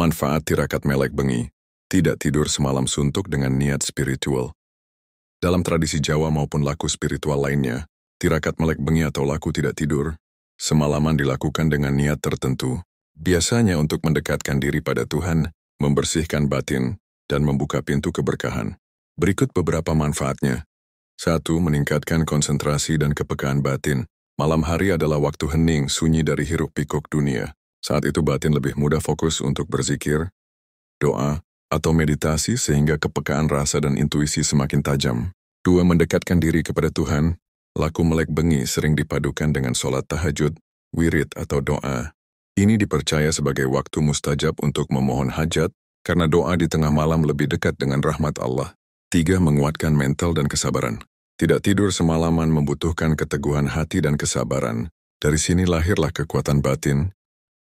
Manfaat tirakat melek bengi, tidak tidur semalam suntuk dengan niat spiritual. Dalam tradisi Jawa maupun laku spiritual lainnya, tirakat melek bengi atau laku tidak tidur, semalaman dilakukan dengan niat tertentu, biasanya untuk mendekatkan diri pada Tuhan, membersihkan batin, dan membuka pintu keberkahan. Berikut beberapa manfaatnya. 1. Meningkatkan konsentrasi dan kepekaan batin. Malam hari adalah waktu hening sunyi dari hiruk pikuk dunia. Saat itu batin lebih mudah fokus untuk berzikir, doa, atau meditasi sehingga kepekaan rasa dan intuisi semakin tajam. 2. Mendekatkan diri kepada Tuhan. Laku melek bengi sering dipadukan dengan sholat tahajud, wirid atau doa. Ini dipercaya sebagai waktu mustajab untuk memohon hajat, karena doa di tengah malam lebih dekat dengan rahmat Allah. 3. Menguatkan mental dan kesabaran. Tidak tidur semalaman membutuhkan keteguhan hati dan kesabaran. Dari sini lahirlah kekuatan batin,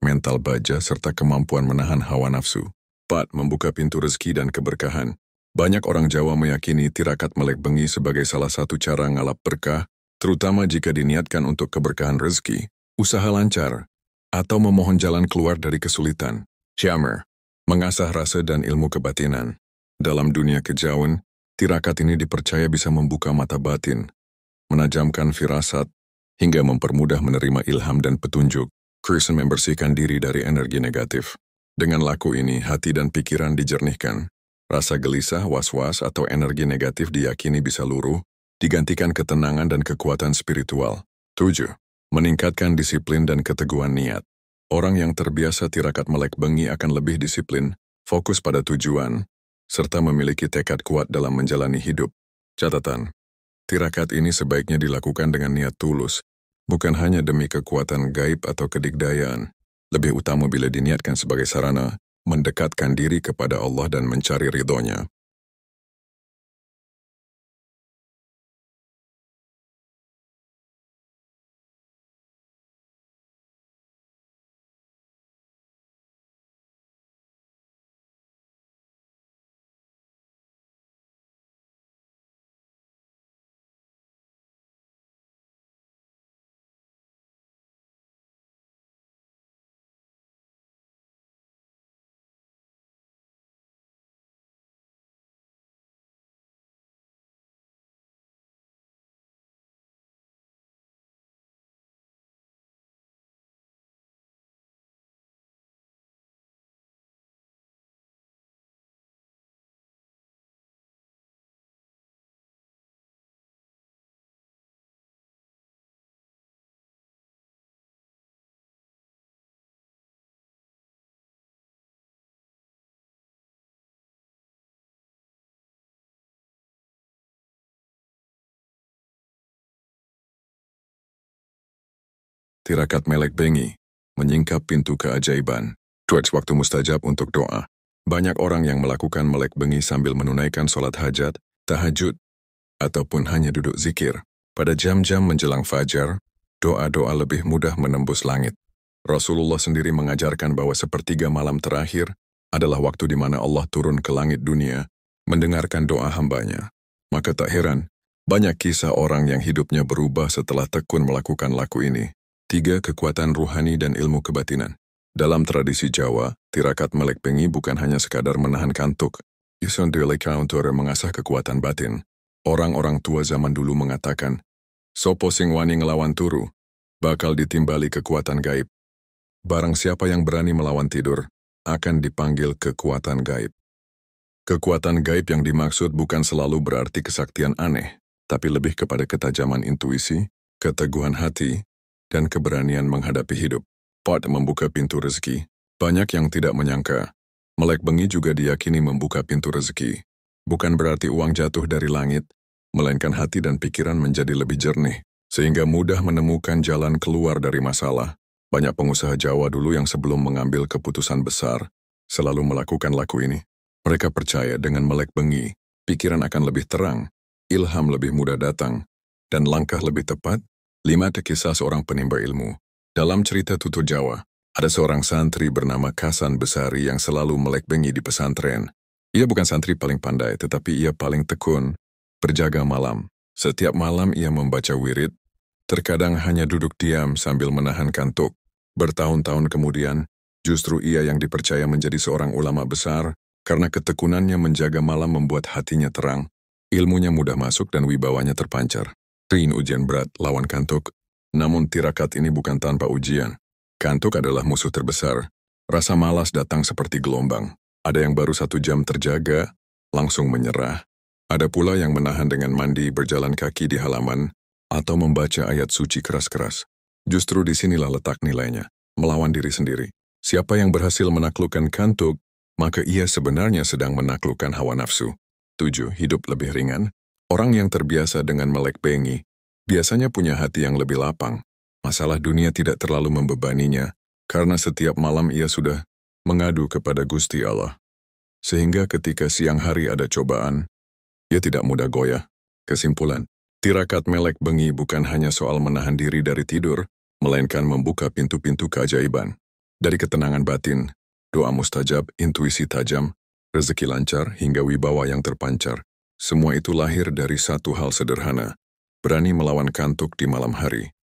mental baja, serta kemampuan menahan hawa nafsu. 4. Membuka pintu rezeki dan keberkahan. Banyak orang Jawa meyakini tirakat melek bengi sebagai salah satu cara ngalap berkah, terutama jika diniatkan untuk keberkahan rezeki, usaha lancar, atau memohon jalan keluar dari kesulitan. Syamar, mengasah rasa dan ilmu kebatinan. Dalam dunia kejawen, tirakat ini dipercaya bisa membuka mata batin, menajamkan firasat, hingga mempermudah menerima ilham dan petunjuk. Kristen membersihkan diri dari energi negatif. Dengan laku ini, hati dan pikiran dijernihkan. Rasa gelisah, was-was, atau energi negatif diyakini bisa luruh, digantikan ketenangan dan kekuatan spiritual. 7. Meningkatkan disiplin dan keteguhan niat. Orang yang terbiasa tirakat melek bengi akan lebih disiplin, fokus pada tujuan, serta memiliki tekad kuat dalam menjalani hidup. Catatan, tirakat ini sebaiknya dilakukan dengan niat tulus, bukan hanya demi kekuatan gaib atau kedigdayaan. Lebih utama bila diniatkan sebagai sarana, mendekatkan diri kepada Allah dan mencari ridhonya. Tirakat melek bengi, menyingkap pintu keajaiban. Waktu mustajab untuk doa. Banyak orang yang melakukan melek bengi sambil menunaikan sholat hajat, tahajud, ataupun hanya duduk zikir. Pada jam-jam menjelang fajar, doa-doa lebih mudah menembus langit. Rasulullah sendiri mengajarkan bahwa sepertiga malam terakhir adalah waktu di mana Allah turun ke langit dunia, mendengarkan doa hambanya. Maka tak heran, banyak kisah orang yang hidupnya berubah setelah tekun melakukan laku ini. 3. Kekuatan ruhani dan ilmu kebatinan. Dalam tradisi Jawa, tirakat melek bengi bukan hanya sekadar menahan kantuk. Ison deleka untuk mengasah kekuatan batin. Orang-orang tua zaman dulu mengatakan, sopo sing wani ngelawan turu, bakal ditimbali kekuatan gaib. Barang siapa yang berani melawan tidur, akan dipanggil kekuatan gaib. Kekuatan gaib yang dimaksud bukan selalu berarti kesaktian aneh, tapi lebih kepada ketajaman intuisi, keteguhan hati, dan keberanian menghadapi hidup. 4. Membuka pintu rezeki. Banyak yang tidak menyangka, melek bengi juga diyakini membuka pintu rezeki. Bukan berarti uang jatuh dari langit, melainkan hati dan pikiran menjadi lebih jernih, sehingga mudah menemukan jalan keluar dari masalah. Banyak pengusaha Jawa dulu yang sebelum mengambil keputusan besar, selalu melakukan laku ini. Mereka percaya dengan melek bengi, pikiran akan lebih terang, ilham lebih mudah datang, dan langkah lebih tepat. 5. Kisah seorang penimba ilmu. Dalam cerita tutur Jawa, ada seorang santri bernama Kasan Besari yang selalu melek bengi di pesantren. Ia bukan santri paling pandai, tetapi ia paling tekun, berjaga malam. Setiap malam ia membaca wirid, terkadang hanya duduk diam sambil menahan kantuk. Bertahun-tahun kemudian, Justru ia yang dipercaya menjadi seorang ulama besar, karena ketekunannya menjaga malam membuat hatinya terang, ilmunya mudah masuk dan wibawanya terpancar. Rin ujian berat lawan kantuk, namun tirakat ini bukan tanpa ujian. Kantuk adalah musuh terbesar. Rasa malas datang seperti gelombang. Ada yang baru 1 jam terjaga, langsung menyerah. Ada pula yang menahan dengan mandi, berjalan kaki di halaman, atau membaca ayat suci keras-keras. Justru disinilah letak nilainya, melawan diri sendiri. Siapa yang berhasil menaklukkan kantuk, maka ia sebenarnya sedang menaklukkan hawa nafsu. 7. Hidup lebih ringan. Orang yang terbiasa dengan melek bengi, biasanya punya hati yang lebih lapang. Masalah dunia tidak terlalu membebaninya, karena setiap malam ia sudah mengadu kepada Gusti Allah. Sehingga ketika siang hari ada cobaan, ia tidak mudah goyah. Kesimpulan, tirakat melek bengi bukan hanya soal menahan diri dari tidur, melainkan membuka pintu-pintu keajaiban. Dari ketenangan batin, doa mustajab, intuisi tajam, rezeki lancar, hingga wibawa yang terpancar. Semua itu lahir dari satu hal sederhana, berani melawan kantuk di malam hari.